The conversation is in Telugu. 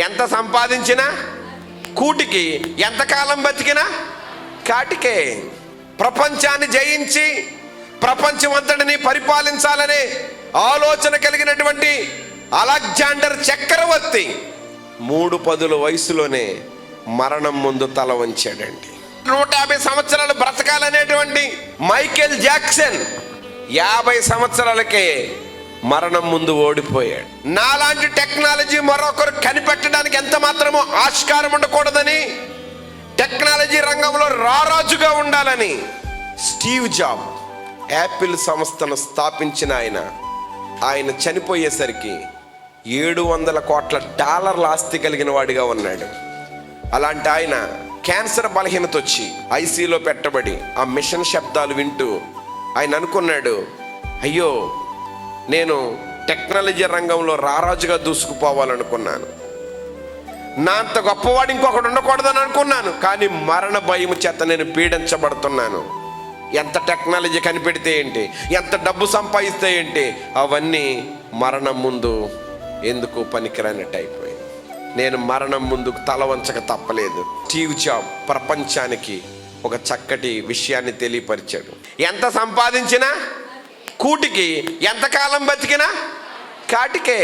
ఎంత సంపాదించినా కూటికి, ఎంతకాలం బతికినా కాటికే. ప్రపంచాన్ని జయించి ప్రపంచమంతటిని పరిపాలించాలనే ఆలోచన కలిగినటువంటి అలెగ్జాండర్ చక్రవర్తి 3 పదుల వయసులోనే మరణం ముందు తల వంచాడండి. 150 సంవత్సరాలు బ్రతకాలనేటువంటి మైకేల్ జాక్సన్ 50 సంవత్సరాలకే మరణం ముందు ఓడిపోయాడు. నాలాంటి టెక్నాలజీ మరొకరు కనిపెట్టడానికి ఎంత మాత్రమో ఆస్కారం ఉండకూడదని, టెక్నాలజీ రంగంలో రారాజుగా ఉండాలని స్టీవ్ జాబ్ యాపిల్ సంస్థను స్థాపించిన ఆయన చనిపోయేసరికి $700 కోట్ల ఆస్తి కలిగిన వాడిగా ఉన్నాడు. అలాంటి ఆయన క్యాన్సర్ బలహీనత వచ్చి ఐసీలో పెట్టబడి ఆ మిషన్ శబ్దాలు వింటూ ఆయన అనుకున్నాడు, అయ్యో నేను టెక్నాలజీ రంగంలో రారాజుగా దూసుకుపోవాలనుకున్నాను, నా అంత గొప్పవాడు ఇంకొకడు ఉండకూడదని అనుకున్నాను, కానీ మరణ భయం చేత నేను పీడించబడుతున్నాను. ఎంత టెక్నాలజీ కనిపెడితే ఏంటి, ఎంత డబ్బు సంపాదిస్తే ఏంటి, అవన్నీ మరణం ముందు ఎందుకు పనికిరానట్టు అయిపోయింది. నేను మరణం ముందు తల వంచక తప్పలేదు. స్టీవ్ జాబ్ ప్రపంచానికి ఒక చక్కటి విషయాన్ని తెలియపరిచాడు. ఎంత సంపాదించినా కూటికి, ఎంతకాలం బతికినా కాటికే.